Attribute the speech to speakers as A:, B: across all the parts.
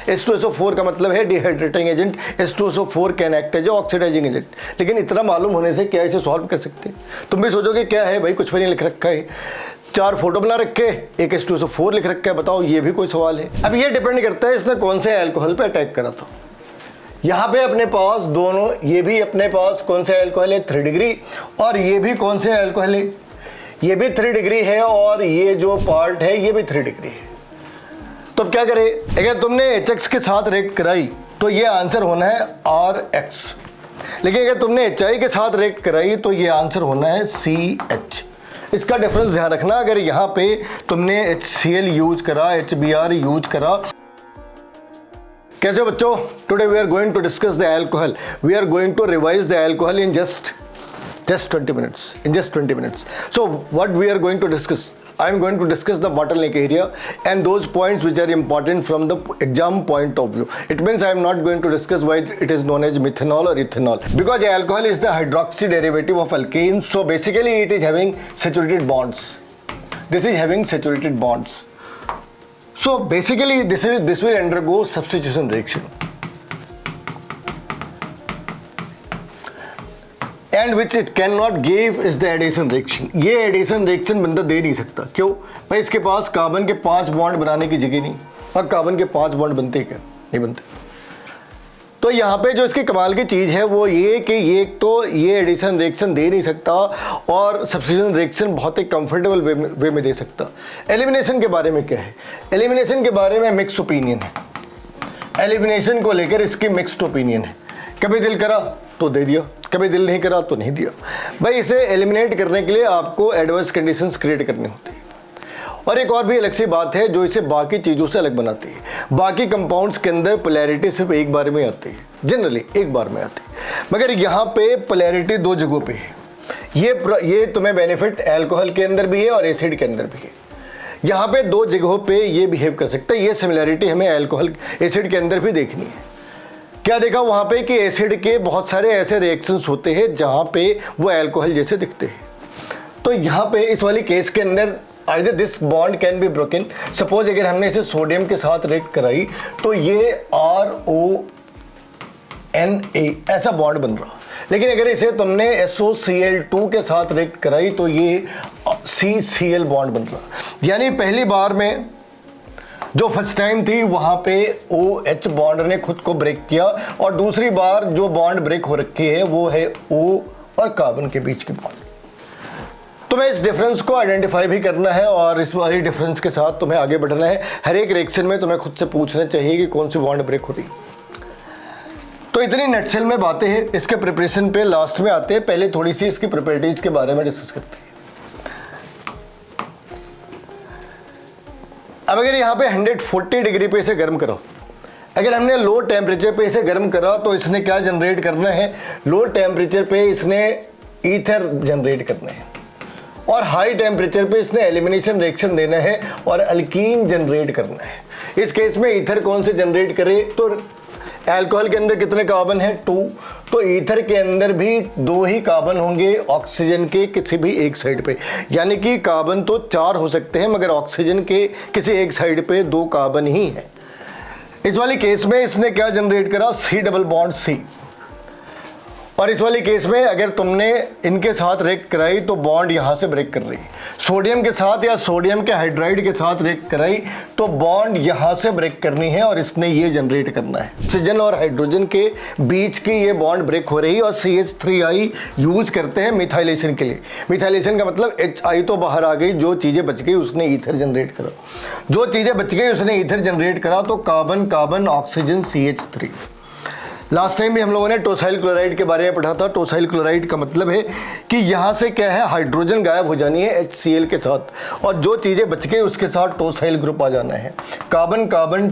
A: H2SO4 का मतलब है dehydrating agent, H2SO4 can act as oxidising agent. लेकिन इतना मालूम होने से क्या इसे सॉल्व कर सकते हैं? तुम भी सोचोगे क्या है भाई, कुछ भी नहीं लिख रखा है, 4 फोटो बना रखे, एक H2SO4 लिख रखा है, बताओ ये भी कोई सवाल है? अब ये डिपेंड करता है इसने कौन से अल्कोहल पे अटैक करा था। यहाँ पे अपने पास दोनों, ये भी अपने पास कौन सा अल्कोहल है 3 डिग्री, और ये भी कौन से अल्कोहल है, ये भी 3 डिग्री है, और ये जो पार्ट है ये भी 3 डिग्री है। तो अब क्या करे, अगर तुमने HX के साथ रिएक्ट कराई तो ये आंसर होना है RH, लेकिन अगर तुमने HI के साथ रिएक्ट कराई तो ये आंसर होना है CH। इसका डिफरेंस ध्यान रखना। अगर यहाँ पे तुमने HCl यूज करा, HBr यूज करा। कैसे हो बच्चों? Today we are going to discuss the alcohol, we are going to revise the alcohol in just 20 minutes, in just 20 minutes. So what we are going to discuss, I am going to discuss the bottleneck area and those points which are important from the exam point of view. It means I am not going to discuss why it is known as methanol or ethanol, because alcohol is the hydroxy derivative of alkane, so basically it is having saturated bonds. This is having saturated bonds. So basically this will undergo substitution reaction, and which it cannot give is the addition reaction. ये addition reaction बंदा दे नहीं सकता। क्यों भाई? इसके पास carbon के 5 bond बनाने की जगह नहीं। और कार्बन के 5 बॉन्ड बनते क्या? नहीं बनते। तो यहाँ पे जो इसकी कमाल की चीज़ है वो ये कि ये तो ये एडिशन रिएक्शन दे नहीं सकता, और सब्स्टिट्यूशन रिएक्शन बहुत ही कंफर्टेबल वे में दे सकता। एलिमिनेशन के बारे में क्या है? एलिमिनेशन के बारे में मिक्स्ड ओपिनियन है। एलिमिनेशन को लेकर इसकी मिक्स्ड ओपिनियन है। कभी दिल करा तो दे दिया, कभी दिल नहीं करा तो नहीं दिया। भाई इसे एलिमिनेट करने के लिए आपको एडवर्स कंडीशंस क्रिएट करनी होती है। और एक और भी अलग सी बात है जो इसे बाकी चीज़ों से अलग बनाती है। बाकी कंपाउंड्स के अंदर पोलैरिटी सिर्फ एक बार में आती है, जनरली एक बार में आती है, मगर यहाँ पे पोलैरिटी 2 जगहों पे है। ये तुम्हें बेनिफिट अल्कोहल के अंदर भी है और एसिड के अंदर भी है। यहाँ पे 2 जगहों पे ये बिहेव कर सकता है। ये सिमिलैरिटी हमें अल्कोहल एसिड के अंदर भी देखनी है। क्या देखा वहाँ पे कि एसिड के बहुत सारे ऐसे रिएक्शंस होते हैं जहाँ पे वो अल्कोहल जैसे दिखते हैं। तो यहाँ पे इस वाली केस के अंदर either this bond can be broken. Suppose अगर हमने इसे सोडियम के साथ रिएक्ट कराई तो ये RONA ऐसा बॉन्ड बन रहा, लेकिन अगर इसे तुमने SOCl2 के साथ रिएक्ट कराई तो ये CCl बॉन्ड बन रहा। यानी पहली बार में जो फर्स्ट टाइम थी वहाँ पे OH बॉन्ड ने खुद को ब्रेक किया, और दूसरी बार जो बॉन्ड ब्रेक हो रखी है वो है O और कार्बन के बीच की बॉन्ड। तुम्हें इस डिफरेंस को आइडेंटिफाई भी करना है और इस वाली डिफरेंस के साथ तुम्हें आगे बढ़ना है। हर एक रिएक्शन में तुम्हें खुद से पूछना चाहिए कि कौन सी बॉन्ड ब्रेक हो रही। तो इतनी नटसेल में बातें हैं। इसके प्रिपरेशन पे लास्ट में आते हैं। पहले थोड़ी सी इसकी प्रॉपर्टीज के बारे में डिस्कस करते हैं। अब अगर यहाँ पे 140 डिग्री पे इसे गर्म करो, अगर हमने लो टेम्परेचर पे इसे गर्म करा तो इसने क्या जनरेट करना है? लो टेम्परेचर पे इसने ईथर जनरेट करना है, और हाई टेम्परेचर पे इसने एलिमिनेशन रिएक्शन देना है और अल्कीन जनरेट करना है। इस केस में ईथर कौन से जनरेट करे? तो अल्कोहल के अंदर कितने कार्बन है? 2। तो ईथर के अंदर भी 2 ही कार्बन होंगे ऑक्सीजन के किसी भी एक साइड पे। यानी कि कार्बन तो 4 हो सकते हैं, मगर ऑक्सीजन के किसी एक साइड पे 2 कार्बन ही है। इस वाली केस में इसने क्या जनरेट करा? C double bond C। और इस वाली केस में अगर तुमने इनके साथ रिएक्ट कराई तो बॉन्ड यहाँ से ब्रेक कर रही है। सोडियम के साथ या सोडियम के हाइड्राइड के साथ रिएक्ट कराई तो बॉन्ड यहाँ से ब्रेक करनी है, और इसने ये जनरेट करना है। ऑक्सीजन और हाइड्रोजन के बीच की ये बॉन्ड ब्रेक हो रही है, और CH3I यूज करते हैं मिथाइलेशन के लिए। मिथाइलेशन का मतलब HI तो बाहर आ गई, जो चीज़ें बच गई उसने ईथर जनरेट करा। जो चीज़ें बच गई उसने ईथर जनरेट करा, तो carbon carbon oxygen CH3। Last time भी हम लोगों ने टोसाइल क्लोराइड के बारे में पढ़ा था। टोसाइल क्लोराइड का मतलब है कि यहाँ से क्या है, हाइड्रोजन गायब हो जानी है HCl के साथ, और जो चीज़ें बच गई उसके साथ टोसाइल ग्रुप आ जाना है, कार्बन कार्बन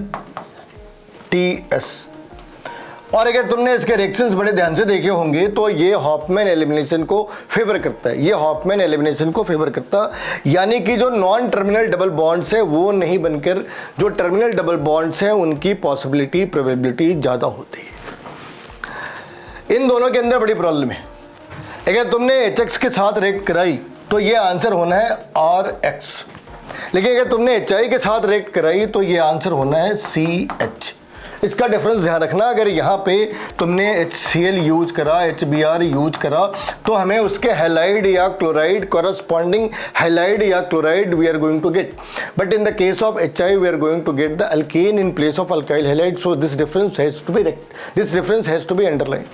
A: TS। और अगर तुमने इसके रिएक्शंस बड़े ध्यान से देखे होंगे तो ये हॉफमैन एलिमिनेशन को फेवर करता है। ये हॉफमैन एलिमिनेशन को फेवर करता, यानी कि जो नॉन टर्मिनल डबल बॉन्ड्स है वो नहीं बनकर जो टर्मिनल डबल बॉन्ड्स हैं उनकी पॉसिबिलिटी प्रोबेबिलिटी ज़्यादा होती है। इन दोनों के अंदर बड़ी प्रॉब्लम है। अगर तुमने HX के साथ रिएक्ट कराई तो ये आंसर होना है RH, लेकिन अगर तुमने HI के साथ रिएक्ट कराई तो ये आंसर होना है CH। इसका डिफरेंस ध्यान रखना। अगर यहाँ पे तुमने HCl यूज करा, HBr यूज करा, तो हमें उसके हैलाइड या क्लोराइड कॉरस्पॉन्डिंग हैलाइड या chloride we are going to get, but in the case of HI we are going to get the alkane in place of alkyl halide. So this difference has to be underline.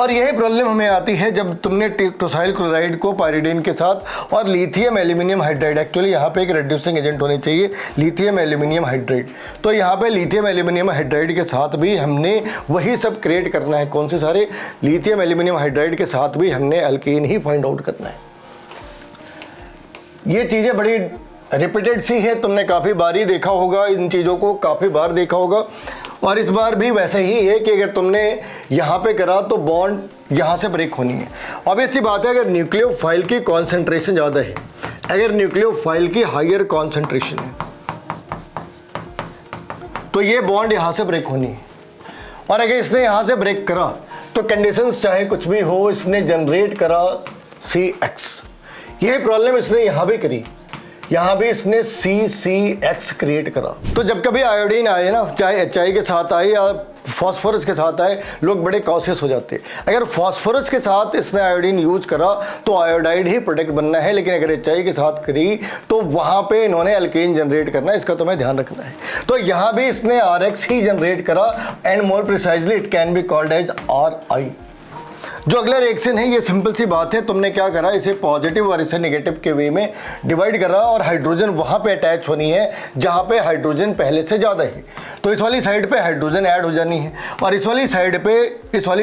A: और यही problem हमें आती है जब तुमने टोसाइल chloride को pyridine के साथ और लिथियम एल्यूमिनियम हाइड्राइड, एक्चुअली यहाँ पे एक रिड्यूसिंग एजेंट होने चाहिए लिथियम एल्यूमिनियम हाइड्राइड, तो यहाँ पे लिथियम एल्यूमिनियम हाइड्राइड के साथ भी हमने वही सब क्रिएट करना है। कौन से सारे? लिथियम एल्यूमिनियम हाइड्राइड के साथ भी हमने अल्केन ही फाइंड आउट करना है। ये चीज़ें बड़ी रिपीटेड सी है, तुमने काफ़ी बार ही देखा होगा, इन चीज़ों को काफ़ी बार देखा होगा। और इस बार भी वैसे ही है कि अगर तुमने यहाँ पे करा तो बॉन्ड यहाँ से ब्रेक होनी है। ऑब्वियसली बात है, अगर न्यूक्लियोफाइल की कॉन्सेंट्रेशन ज़्यादा है, अगर न्यूक्लियोफाइल की हायर कॉन्सेंट्रेशन है, तो ये बॉन्ड यहाँ से ब्रेक होनी है। और अगर इसने यहाँ से ब्रेक करा तो कंडीशंस चाहे कुछ भी हो, इसने जनरेट करा CX। यही प्रॉब्लम इसने यहाँ भी करी, यहाँ भी इसने CCX क्रिएट करा। तो जब कभी आयोडीन आए ना, चाहे HI के साथ आए या फास्फोरस के साथ आए, लोग बड़े कॉशियस हो जाते हैं। अगर फास्फोरस के साथ इसने आयोडीन यूज करा तो आयोडाइड ही प्रोडक्ट बनना है, लेकिन अगर HI के साथ करी तो वहाँ पे इन्होंने अल्केन जनरेट करना है, इसका तुम्हें ध्यान रखना है। तो यहाँ भी इसने RX ही जनरेट करा, and more precisely it can be called as RI। जो अगला रिएक्शन है, ये सिंपल सी बात है, तुमने क्या करा, इसे पॉजिटिव और इसे नेगेटिव के वे में डिवाइड करा, और हाइड्रोजन वहाँ पे अटैच होनी है जहाँ पे हाइड्रोजन पहले से ज़्यादा है। तो इस वाली साइड पे हाइड्रोजन ऐड हो जानी है, और इस वाली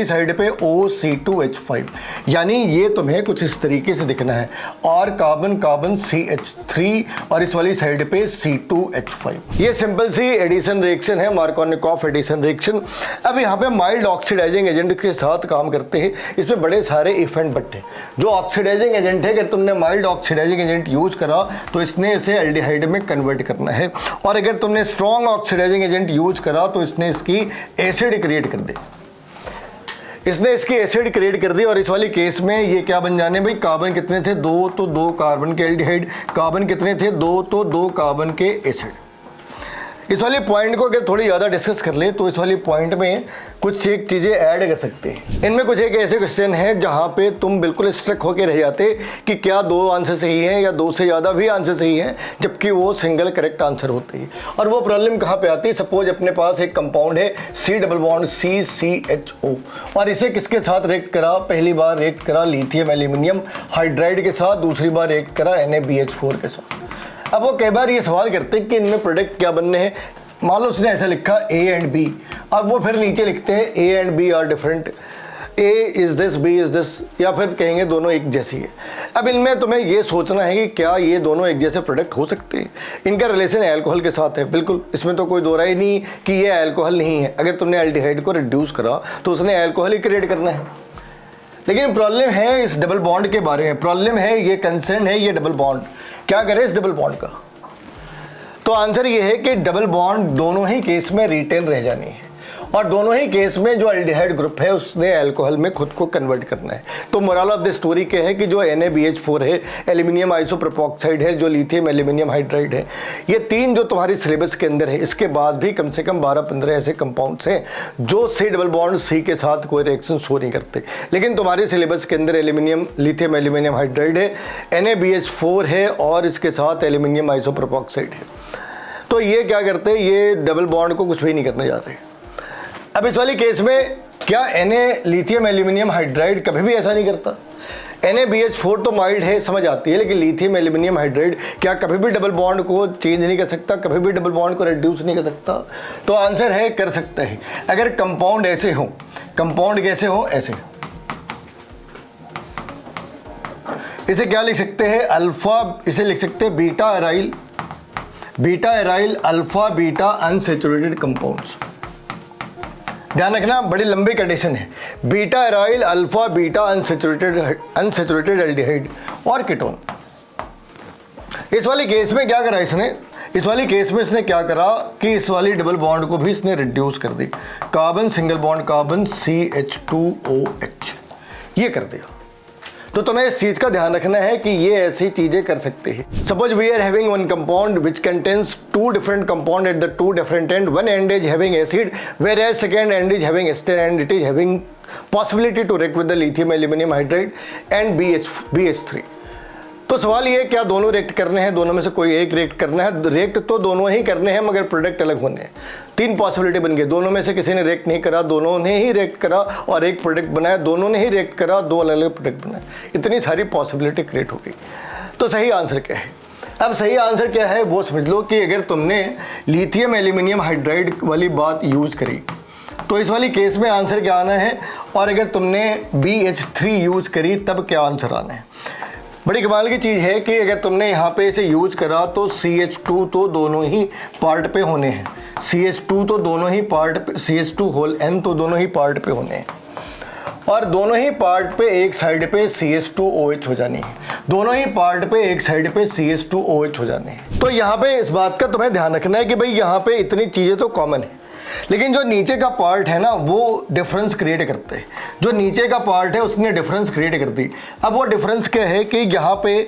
A: साइड पे OC2H5, यानी ये तुम्हें कुछ इस तरीके से दिखना है, और कार्बन कार्बन CH3, और इस वाली साइड पे C2H5। ये सिंपल सी एडिशन रिएक्शन है, मार्कोनिकॉफ एडिशन रिएक्शन। अब यहाँ पे माइल्ड ऑक्सीडाइजिंग एजेंट के साथ काम करते हैं, इसमें बड़े सारे इफ एंड बट है। जो ऑक्सीडाइजिंग एजेंट है, अगर तुमने माइल्ड ऑक्सीडाइजिंग एजेंट यूज करा तो इसने इसे एल्डिहाइड में कन्वर्ट करना है, और अगर तुमने स्ट्रॉन्ग ऑक्सीडाइजिंग एजेंट यूज करा तो इसने इसकी एसिड क्रिएट कर दी, इसने इसकी एसिड क्रिएट कर दी। और इस वाली केस में ये क्या बन जाने भाई, कार्बन कितने थे? 2, तो 2 कार्बन के एल्डिहाइड, कार्बन कितने थे? 2, तो 2 कार्बन के एसिड। इस वाले पॉइंट को अगर थोड़ी ज़्यादा डिस्कस कर ले तो इस वाले पॉइंट में कुछ एक चीज़ें ऐड कर सकते हैं। इनमें कुछ एक ऐसे क्वेश्चन हैं जहाँ पे तुम बिल्कुल स्ट्रक होकर रह जाते कि क्या 2 आंसर सही हैं या 2 से ज़्यादा भी आंसर सही हैं, जबकि वो सिंगल करेक्ट आंसर होते हैं। और वो प्रॉब्लम कहाँ पे आती है? सपोज अपने पास एक कंपाउंड है C डबल बॉन्ड CCHO, और इसे किसके साथ रिएक्ट करा? पहली बार रिएक्ट करा लिथियम एल्यूमिनियम हाइड्राइड के साथ, दूसरी बार रिएक्ट करा NaBH4 के साथ। अब वो कई बार ये सवाल करते हैं कि इनमें प्रोडक्ट क्या बनने हैं। मान लो उसने ऐसा लिखा A एंड B, अब वो फिर नीचे लिखते हैं A and B are different, A is this, B is this, या फिर कहेंगे दोनों एक जैसी है। अब इनमें तुम्हें ये सोचना है कि क्या ये दोनों एक जैसे प्रोडक्ट हो सकते हैं। इनका रिलेशन अल्कोहल के साथ है, बिल्कुल, इसमें तो कोई दो राय नहीं कि ये अल्कोहल नहीं है। अगर तुमने एल्डिहाइड को रिड्यूस करा तो उसने अल्कोहल ही क्रिएट करना है। लेकिन प्रॉब्लम है इस डबल बॉन्ड के बारे में, प्रॉब्लम है, ये कंसर्न है ये डबल बॉन्ड, क्या करे इस डबल बॉन्ड का? तो आंसर ये है कि डबल बॉन्ड दोनों ही केस में रिटेन रह जानी है, और दोनों ही केस में जो एल्डिहाइड ग्रुप है उसने अल्कोहल में खुद को कन्वर्ट करना है। तो मोरल ऑफ द स्टोरी क्या है कि जो NaBH4 है, एल्यूमिनियम आइसोप्रोपॉक्साइड है, जो लिथियम एल्यूमिनियम हाइड्राइड है, ये 3 जो तुम्हारी सिलेबस के अंदर है, इसके बाद भी कम से कम 12-15 ऐसे कंपाउंड्स हैं जो C डबल बॉन्ड C के साथ कोई रिएक्शन शो नहीं करते, लेकिन तुम्हारी सिलेबस के अंदर एल्यूमिनियम लिथियम एल्यूमिनियम हाइड्राइड है, NaBH4 है, और इसके साथ एल्यूमिनियम आइसोप्रोपॉक्साइड है। तो ये क्या करते हैं, ये डबल बॉन्ड को कुछ भी नहीं करने जाते। अब इस वाली केस में क्या Na लिथियम एल्यूमिनियम हाइड्राइड कभी भी ऐसा नहीं करता? NaBH4 तो माइल्ड है, समझ आती है, लेकिन लिथियम एल्यूमिनियम हाइड्राइड क्या कभी भी डबल बॉन्ड को चेंज नहीं कर सकता, कभी भी डबल बॉन्ड को रिड्यूस नहीं कर सकता? तो आंसर है कर सकता है। अगर कंपाउंड ऐसे हो, कंपाउंड कैसे हो? ऐसे, इसे क्या लिख सकते हैं? अल्फा, इसे लिख सकते हैं beta aryl alpha beta unsaturated compounds. ध्यान रखना, बड़ी लंबी कंडीशन है। Beta aryl alpha beta unsaturated aldehyde और कीटोन। इस वाली केस में क्या करा इसने? इस वाली केस में इसने क्या करा कि इस वाली डबल बॉन्ड को भी इसने रिड्यूस कर दी, carbon single bond carbon CH2OH, ये कर दिया। तो तुम्हें इस चीज का ध्यान रखना है कि ये ऐसी चीजें कर सकते हैं। Suppose we are having one compound which contains two different compound at the two different end, one end is having acid whereas second end is having ester and it is having possibility to react with the lithium aluminum hydride and BH3। तो सवाल ये क्या दोनों react करने हैं, दोनों में से कोई एक रिएक्ट करना है। रिएक्ट तो दोनों ही करने हैं मगर प्रोडक्ट अलग होने हैं। 3 पॉसिबिलिटी बन गई, दोनों में से किसी ने रिएक्ट नहीं करा, दोनों ने ही रिएक्ट करा और एक प्रोडक्ट बनाया, दोनों ने ही रिएक्ट करा, 2 अलग अलग प्रोडक्ट बनाए। इतनी सारी पॉसिबिलिटी क्रिएट हो गई। तो सही आंसर क्या है? अब सही आंसर क्या है वो समझ लो कि अगर तुमने लिथियम एल्यूमिनियम हाइड्राइड वाली बात यूज करी तो इस वाली केस में आंसर क्या आना है, और अगर तुमने BH3 यूज करी तब क्या आंसर आना है। बड़ी कमाल की चीज़ है कि अगर तुमने यहाँ पे इसे यूज करा तो CH2 तो दोनों ही पार्ट पे होने हैं, CH2 तो दोनों ही पार्ट पे, CH2 होल N तो दोनों ही पार्ट पे होने हैं, और दोनों ही पार्ट पे एक साइड पे CH2OH हो जानी है, दोनों ही पार्ट पे एक साइड पे CH2OH हो जाने हैं। तो यहाँ पे इस बात का तुम्हें ध्यान रखना है कि भाई यहाँ पे इतनी चीज़ें तो कॉमन है, लेकिन जो नीचे का पार्ट है ना वो डिफरेंस क्रिएट करते हैं। जो नीचे का पार्ट है उसने डिफरेंस क्रिएट कर दी। अब वो डिफरेंस क्या है कि यहाँ पे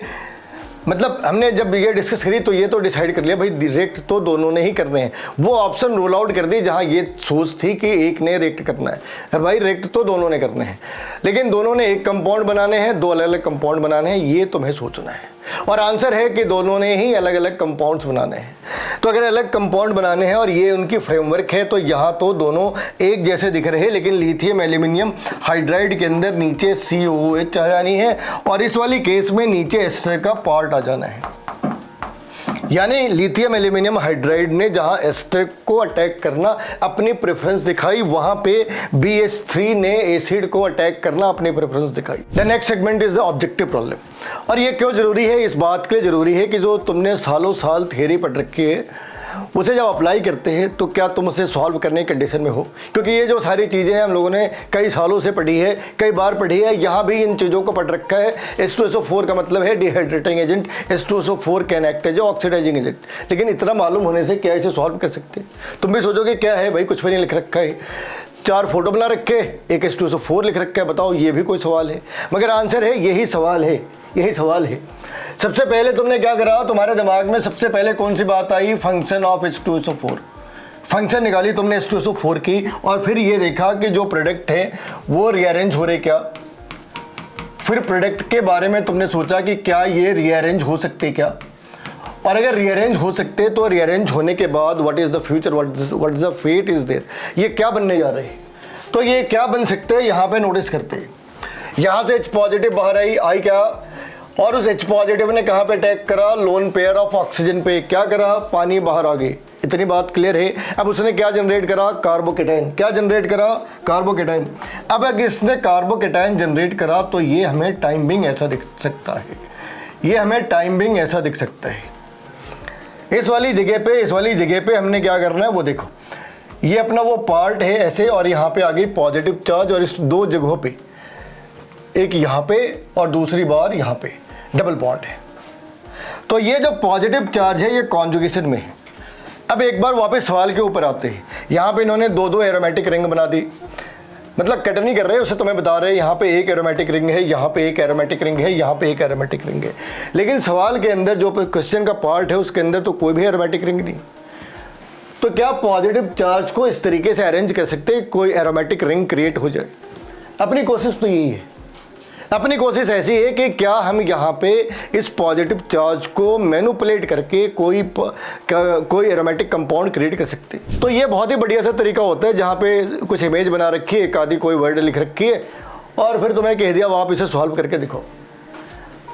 A: मतलब हमने जब ये डिस्कस करी तो ये तो डिसाइड कर लिया भाई रिएक्ट तो दोनों ने ही करने हैं। वो ऑप्शन रोल आउट कर दी जहाँ ये सोच थी कि एक ने रिएक्ट करना है। भाई रिएक्ट तो दोनों ने करने हैं, लेकिन दोनों ने एक कंपाउंड बनाने हैं, 2 अलग अलग कंपाउंड बनाने हैं, ये तुम्हें सोचना है। और आंसर है कि दोनों ने ही अलग अलग कंपाउंड्स बनाने हैं। तो अगर अलग कंपाउंड बनाने हैं और ये उनकी फ्रेमवर्क है तो यहाँ तो दोनों एक जैसे दिख रहे हैं, लेकिन लिथियम एल्यूमिनियम हाइड्राइड के अंदर नीचे COOH आ जानी है और इस वाली केस में नीचे एस्टर का पार्ट आ जाना है। यानी लिथियम एल्यूमिनियम हाइड्राइड ने जहां एस्टर को अटैक करना अपनी प्रेफरेंस दिखाई, वहां पे BH3 ने एसिड को अटैक करना अपनी प्रेफरेंस दिखाई। The next segment is the objective problem. और ये क्यों जरूरी है? इस बात के लिए जरूरी है कि जो तुमने सालों साल थियरी पढ़ रखी है उसे जब अप्लाई करते हैं तो क्या तुम उसे सॉल्व करने की कंडीशन में हो, क्योंकि ये जो सारी चीज़ें हैं हम लोगों ने कई सालों से पढ़ी है, कई बार पढ़ी है, यहाँ भी इन चीज़ों को पढ़ रखा है। H2SO4 का मतलब है dehydrating agent, H2SO4 can act as oxidising agent. लेकिन इतना मालूम होने से क्या इसे सॉल्व कर सकते हैं? तुम भी सोचोगे क्या है भाई, कुछ भी नहीं लिख रखा है, 4 फोटो बना रखे, एक H2SO4 लिख रखा है, बताओ ये भी कोई सवाल है? मगर आंसर है यही सवाल है, यही सवाल है। सबसे पहले तुमने क्या करा, तुम्हारे दिमाग में सबसे पहले कौन सी बात आई? Function of H2SO4। फंक्शन निकाली तुमने H2SO4 की, और फिर ये देखा कि जो प्रोडक्ट है वो रीअरेंज हो रहे क्या। फिर प्रोडक्ट के बारे में तुमने सोचा कि क्या ये रीअरेंज हो सकते क्या, और अगर रीअरेंज हो सकते तो रीअरेंज होने के बाद what is the future, what is the fate is there, ये क्या बनने जा रहे हैं। तो ये क्या बन सकते हैं यहाँ पे नोटिस करते हैं। यहाँ से H पॉजिटिव बाहर आई क्या, और उस H पॉजिटिव ने कहाँ पे अटैक करा? लोन पेयर ऑफ ऑक्सीजन पे। क्या करा? पानी बाहर आ गई। इतनी बात क्लियर है। अब उसने क्या जनरेट करा? कार्बोकेटाइन। क्या जनरेट करा? कार्बोकेटाइन। अब अगर इसने कार्बोकेटाइन जनरेट करा तो ये हमें टाइमिंग ऐसा दिख सकता है, ये हमें टाइमिंग ऐसा दिख सकता है। इस वाली जगह पे हमने क्या करना है वो देखो, ये अपना वो पार्ट है ऐसे, और यहाँ पे आ गई पॉजिटिव चार्ज, और इस 2 जगहों पे, एक यहाँ पे और दूसरी बार यहाँ पे डबल बॉन्ड है। तो ये जो पॉजिटिव चार्ज है ये कॉन्जुगेशन में है। अब एक बार वापस सवाल के ऊपर आते हैं। यहाँ पे इन्होंने 2 एरोमेटिक रिंग बना दी, मतलब कट नहीं कर रहे, उसे तुम्हें बता रहे हैं यहाँ पे एक एरोमेटिक रिंग है, यहाँ पे एक एरोमेटिक रिंग है, यहाँ पे एक एरोमेटिक रिंग है। लेकिन सवाल के अंदर जो क्वेश्चन का पार्ट है उसके अंदर तो कोई भी एरोमेटिक रिंग नहीं। तो क्या पॉजिटिव चार्ज को इस तरीके से अरेंज कर सकते हैं कोई एरोमेटिक रिंग क्रिएट हो जाए? अपनी कोशिश तो यही है। अपनी कोशिश ऐसी है कि क्या हम यहाँ पे इस पॉजिटिव चार्ज को मैनिपुलेट करके कोई एरोमेटिक कंपाउंड क्रिएट कर सकते हैं। तो ये बहुत ही बढ़िया सा तरीका होता है जहाँ पे कुछ इमेज बना रखी है, एक आदि कोई वर्ड लिख रखी है, और फिर तुम्हें कह दिया आप इसे सॉल्व करके दिखाओ।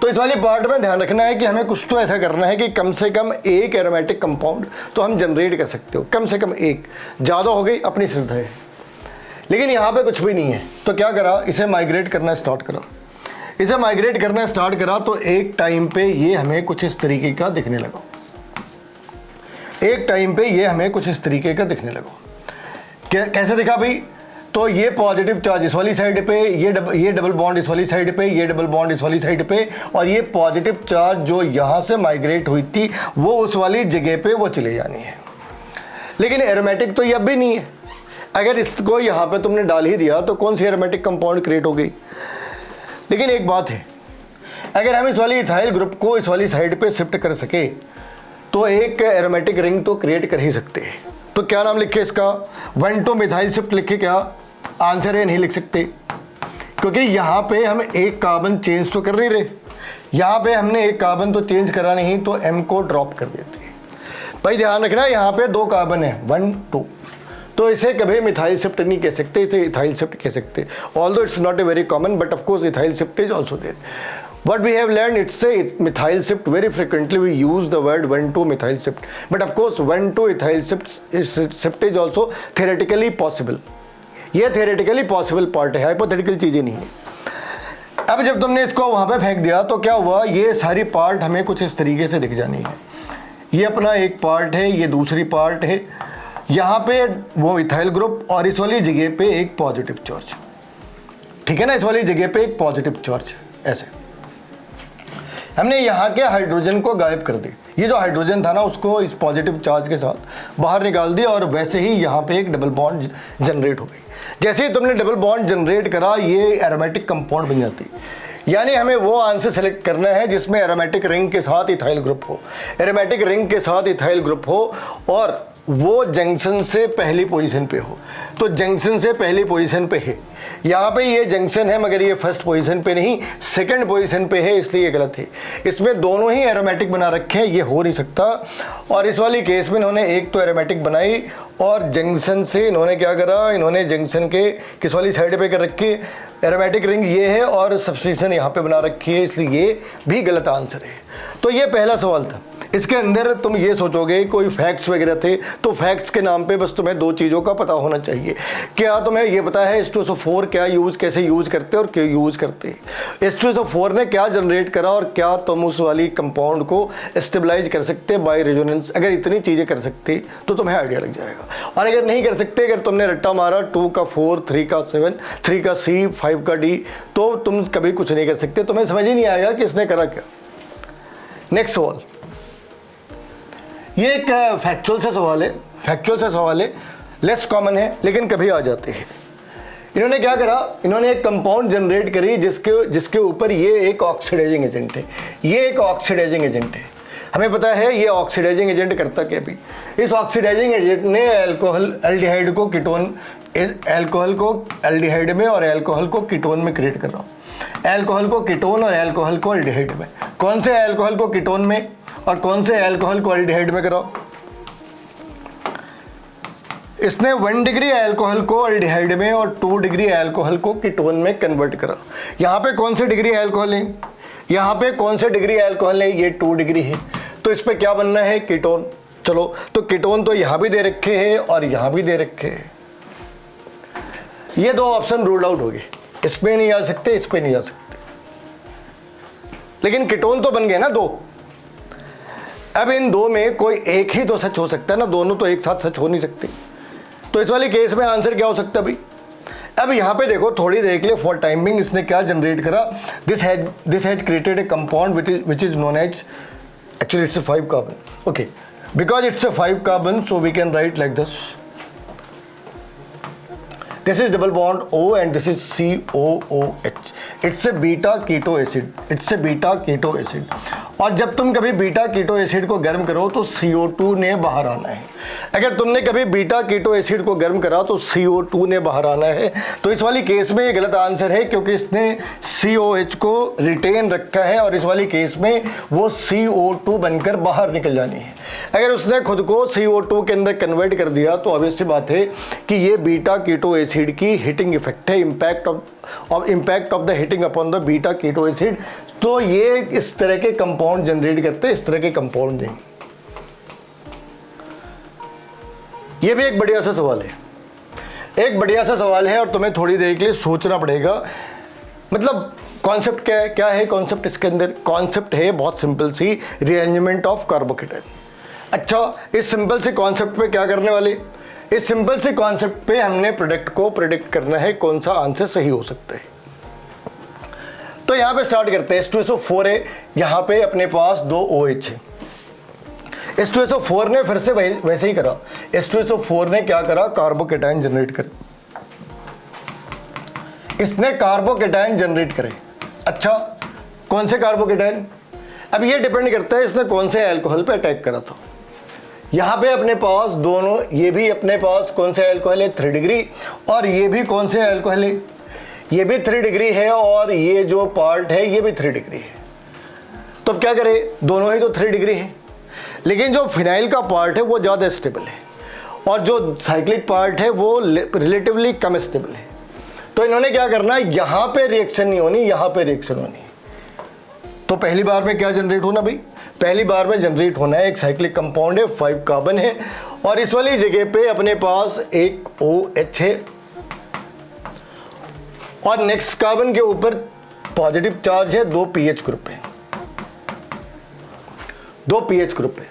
A: तो इस वाली पार्ट में ध्यान रखना है कि हमें कुछ तो ऐसा करना है कि कम से कम एक एरोमेटिक कंपाउंड तो हम जनरेट कर सकते हो, कम से कम एक, ज़्यादा हो गई अपनी श्रद्धा है। लेकिन यहाँ पे कुछ भी नहीं है, तो क्या करा? इसे माइग्रेट करना स्टार्ट करा। इसे माइग्रेट करना स्टार्ट करा तो एक टाइम पे ये हमें कुछ इस तरीके का दिखने लगा। एक टाइम पे ये हमें कुछ इस तरीके का दिखने लगा। कैसे दिखा भाई? तो ये पॉजिटिव चार्ज इस वाली साइड पे, ये डबल बॉन्ड इस वाली साइड पे, ये डबल बॉन्ड इस वाली साइड पे, और ये पॉजिटिव चार्ज जो यहाँ से माइग्रेट हुई थी वो उस वाली जगह पे वो चले जानी है। लेकिन एरोमेटिक तो ये अब भी नहीं है। अगर इसको यहाँ पे तुमने डाल ही दिया तो कौन सी एरोमेटिक कंपाउंड क्रिएट हो गई? लेकिन एक बात है, अगर हम इस वाली इथाइल ग्रुप को इस वाली साइड पे शिफ्ट कर सके तो एक एरोमेटिक रिंग तो क्रिएट कर ही सकते हैं। तो क्या नाम लिखे इसका, 1,2 मिथाइल शिफ्ट लिखे, क्या आंसर है, नहीं लिख सकते, क्योंकि यहाँ पे हम एक कार्बन चेंज तो कर नहीं रहे, यहाँ पे हमने एक कार्बन तो चेंज करा नहीं, तो M को ड्रॉप कर देते हैं। भाई ध्यान रखना, यहाँ पे 2 कार्बन है, 1 2, तो इसे कभी मिथाइल शिफ्ट नहीं कह सकते, इसे इथाइल शिफ्ट कह सकते, although it's not a very common, but of course ethyl shift is also there. What we have learned, it's a methyl shift. Very frequently we use the word 1,2 methyl shift, but of course 1,2 ethyl shift is also theoretically possible. ये theoretically possible part है, hypothetical चीजें नहीं है। अब जब तुमने इसको वहाँ पे फेंक दिया तो क्या हुआ, ये सारी पार्ट हमें कुछ इस तरीके से दिख जानी है। ये अपना एक पार्ट है, ये दूसरी पार्ट है, यहाँ पे वो इथाइल ग्रुप और इस वाली जगह पे एक पॉजिटिव चार्ज, ठीक है ना, इस वाली जगह पे एक पॉजिटिव चार्ज, ऐसे हमने यहाँ के हाइड्रोजन को गायब कर दी। ये जो हाइड्रोजन था ना, उसको इस पॉजिटिव चार्ज के साथ बाहर निकाल दिया और वैसे ही यहाँ पे एक डबल बॉन्ड जनरेट हो गई। जैसे ही तुमने डबल बॉन्ड जनरेट करा, ये एरोमेटिक कंपाउंड बन जाती। यानी हमें वो आंसर सेलेक्ट करना है जिसमें एरोमेटिक रिंग के साथ इथाइल ग्रुप हो, एरोमेटिक रिंग के साथ इथाइल ग्रुप हो और वो जंक्शन से पहली पोजीशन पे हो। तो जंक्शन से पहली पोजीशन पे है, यहाँ पे ये जंक्शन है मगर ये फर्स्ट पोजीशन पे नहीं, सेकंड पोजीशन पे है, इसलिए ये गलत है। इसमें दोनों ही एरोमेटिक बना रखे हैं, ये हो नहीं सकता। और इस वाली केस में इन्होंने एक तो एरोमेटिक बनाई और जंक्शन से इन्होंने क्या करा, इन्होंने जंक्शन के किस वाली साइड पे कर रखी, एरोमेटिक रिंग ये है और सब्स्टिट्यूशन यहाँ पे बना रखी है, इसलिए ये भी गलत आंसर है। तो ये पहला सवाल था। इसके अंदर तुम ये सोचोगे कोई फैक्ट्स वगैरह थे, तो फैक्ट्स के नाम पे बस तुम्हें 2 चीज़ों का पता होना चाहिए। क्या तुम्हें ये पता है H2SO4 क्या कैसे यूज़ करते हैं और क्यों यूज़ करते हैं, H2SO4 ने क्या जनरेट करा और क्या तुम उस वाली कंपाउंड को स्टेबलाइज कर सकते बाय रेजोनेंस। अगर इतनी चीज़ें कर सकते तो तुम्हें आइडिया लग जाएगा। और अगर नहीं कर सकते, अगर तुमने रट्टा मारा 2 का 4, 3 का 7, 3 का C, 5 का D, तो तुम कभी कुछ नहीं कर सकते, तुम्हें समझ ही नहीं आएगा कि इसने करा क्या। नेक्स्ट सवाल, ये एक फैक्चुअल से सवाल है, लेस कॉमन है लेकिन कभी आ जाते हैं। इन्होंने क्या करा, इन्होंने एक कंपाउंड जनरेट करी जिसके ऊपर ये एक ऑक्सीडाइजिंग एजेंट है, ये एक ऑक्सीडाइजिंग एजेंट है। हमें पता है ये ऑक्सीडाइजिंग एजेंट करता क्या भी, इस ऑक्सीडाइजिंग एजेंट ने एल्डिहाइड को कीटोन, एल्कोहल को एल्डिहाइड में और एल्कोहल को कीटोन में क्रिएट कर रहा हूँ, एल्कोहल को कीटोन और एल्कोहल को एल्डिहाइड में। कौन से एल्कोहल को कीटोन में और कौन से एल्कोहल को एल्डिहाइड में कराओ। इसने 1 डिग्री एल्कोहल को एल्डिहाइड में और 2 डिग्री एल्कोहल को कीटोन में कन्वर्ट करा। यहाँ पे कौन से डिग्री एल्कोहल है, यहाँ पे कौन से डिग्री एल्कोहल है, ये 2 डिग्री है, तो इस पे क्या बनना है, कीटोन। चलो, तो कीटोन तो यहाँ भी दे रखे हैं और यहाँ भी दे रखे हैं, ये 2 ऑप्शन रूल्ड आउट हो गए, इस पे नहीं जा सकते, इस पे नहीं जा सकते, लेकिन कीटोन तो बन गए ना 2। अब इन 2 में कोई एक ही तो सच हो सकता है ना, दोनों तो एक साथ सच हो नहीं सकते। तो इस वाली केस में आंसर क्या हो सकता है भाई। अब यहाँ पे देखो, थोड़ी देर के लिए फॉर टाइमिंग इसने क्या जनरेट करा, this has created a compound which is known as, actually it's a 5 carbon, okay, because it's a 5 carbon so we can write like this is double bond O and this is COOH, it's a beta keto acid, it's a beta keto acid। और जब तुम कभी beta keto acid को गर्म करो तो CO2 ने बाहर आना है। अगर तुमने कभी बीटा कीटो एसिड को गर्म करा तो CO2 ने बाहर आना है। तो इस वाली केस में ये गलत आंसर है, क्योंकि इसने COH को रिटेन रखा है और इस वाली केस में वो CO2 बनकर बाहर निकल जानी है। अगर उसने खुद को CO2 के अंदर कन्वर्ट कर दिया तो ऑब्वियस सी बात है कि ये बीटा कीटो एसिड की हीटिंग इफेक्ट है, impact of the heating upon the beta keto acid. तो ये इस तरह के कंपाउंड जनरेट करते हैं, इस तरह के कंपाउंड हैं। ये भी एक बढ़िया सा सवाल है, एक बढ़िया सा सवाल है और तुम्हें थोड़ी देर के लिए सोचना पड़ेगा। मतलब कॉन्सेप्ट क्या है, क्या है कॉन्सेप्ट इसके अंदर? कॉन्सेप्ट है बहुत सिंपल सी, रीअरेंजमेंट ऑफ कार्बोकेटाइन। अच्छा, इस सिंपल से कॉन्सेप्ट पे क्या करने वाले, इस सिंपल से कॉन्सेप्ट पे हमने प्रोडक्ट को प्रेडिक्ट करना है कौन सा आंसर सही हो सकता है। तो यहां पे स्टार्ट करते हैं। H2SO4 है, यहां पे अपने पास 2 OH है। H2SO4 ने फिर से वैसे ही करा, H2SO4 ने क्या करा, कार्बोकेटाइन जनरेट करे, इसने कार्बोकेटाइन जनरेट करे। अच्छा, कौन से कार्बोकेटाइन? अब ये डिपेंड करता है इसने कौन से अल्कोहल पे अटैक करा था। यहाँ पे अपने पास दोनों, ये भी अपने पास कौन से अल्कोहल है 3 डिग्री, और ये भी कौन से अल्कोहल है, ये भी 3 डिग्री है, और ये जो पार्ट है ये भी 3 डिग्री है। तो अब क्या करें, दोनों ही तो 3 डिग्री है, लेकिन जो फिनाइल का पार्ट है वो ज़्यादा स्टेबल है और जो साइक्लिक पार्ट है वो रिलेटिवली कम स्टेबल है। तो इन्होंने क्या करना है, यहाँ पे रिएक्शन नहीं होनी, यहाँ पे रिएक्शन होनी। तो पहली बार में क्या जनरेट होना भाई, पहली बार में जनरेट होना है एक साइक्लिक कंपाउंड है, 5 कार्बन है, और इस वाली जगह पे अपने पास एक OH है, और नेक्स्ट कार्बन के ऊपर पॉजिटिव चार्ज है, 2 pH ग्रुप है, 2 pH ग्रुप है।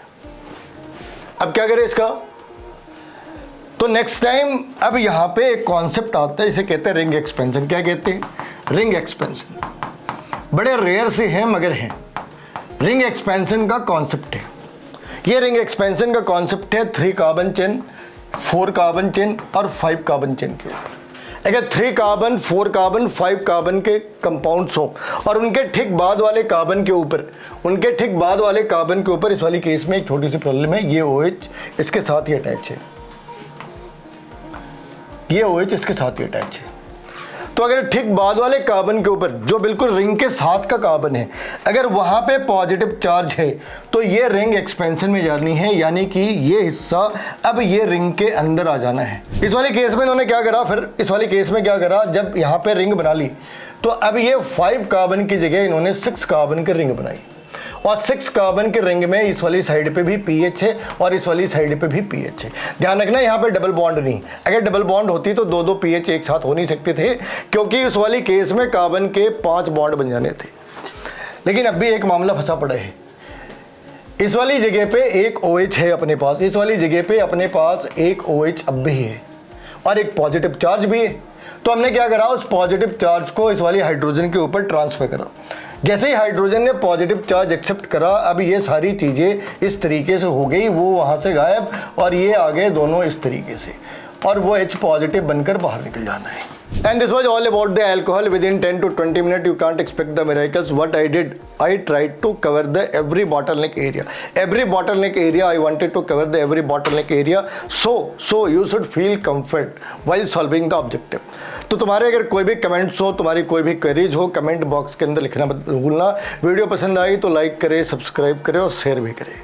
A: अब क्या करें इसका, तो नेक्स्ट टाइम अब यहां पे एक कॉन्सेप्ट आता है, इसे कहते हैं रिंग एक्सपेंशन। क्या कहते हैं, रिंग एक्सपेंशन। बड़े रेयर से हैं मगर हैं। रिंग एक्सपेंशन का कॉन्सेप्ट है, ये रिंग एक्सपेंशन का कॉन्सेप्ट है 3 कार्बन चेन, 4 कार्बन चेन और 5 कार्बन चेन के ऊपर। अगर 3 कार्बन, 4 कार्बन, 5 कार्बन के कंपाउंड्स हो और उनके ठीक बाद वाले कार्बन के ऊपर, उनके ठीक बाद वाले कार्बन के ऊपर इस वाली केस में एक छोटी सी प्रॉब्लम है, ये OH इसके साथ ही अटैच है, ये OH इसके साथ ही अटैच है। तो अगर ठीक बाद वाले कार्बन के ऊपर जो बिल्कुल रिंग के साथ का कार्बन है, अगर वहां पे पॉजिटिव चार्ज है तो ये रिंग एक्सपेंशन में जानी है, यानी कि ये हिस्सा अब ये रिंग के अंदर आ जाना है। इस वाले केस में इन्होंने क्या करा, फिर इस वाले केस में क्या करा, जब यहाँ पे रिंग बना ली तो अब ये 5 कार्बन की जगह इन्होंने 6 कार्बन की रिंग बनाई, और 6 कार्बन के रिंग में इस वाली साइड पे भी pH है और इस वाली साइड पे भी pH है। ध्यान रखना यहाँ पे डबल बॉन्ड नहीं, अगर डबल बॉन्ड होती तो 2-2 pH एक साथ हो नहीं सकते थे, क्योंकि उस वाली केस में कार्बन के 5 बॉन्ड बन जाने थे। लेकिन अब भी एक मामला फंसा पड़ा है, इस वाली जगह पे एक OH है अपने पास, इस वाली जगह पे अपने पास एक OH अब भी है और एक पॉजिटिव चार्ज भी है। तो हमने क्या करा, उस पॉजिटिव चार्ज को इस वाली हाइड्रोजन के ऊपर ट्रांसफर करा। जैसे ही हाइड्रोजन ने पॉजिटिव चार्ज एक्सेप्ट करा, अब ये सारी चीज़ें इस तरीके से हो गई, वो वहाँ से गायब और ये आ गए दोनों इस तरीके से, और वो H पॉजिटिव बनकर बाहर निकल जाना है। And this was all about the alcohol. Within 10 to 20 minutes, you can't expect the miracles. What I did, I tried to cover the every bottleneck area. Every bottleneck area, I wanted to cover the every bottleneck area. So you should feel comfort while solving the objective. तो तुम्हारे अगर कोई भी comments हो, तुम्हारी कोई भी queries हो, कमेंट बॉक्स के अंदर लिखना मत भूलना। वीडियो पसंद आई तो लाइक करें, सब्सक्राइब करें और शेयर भी करें।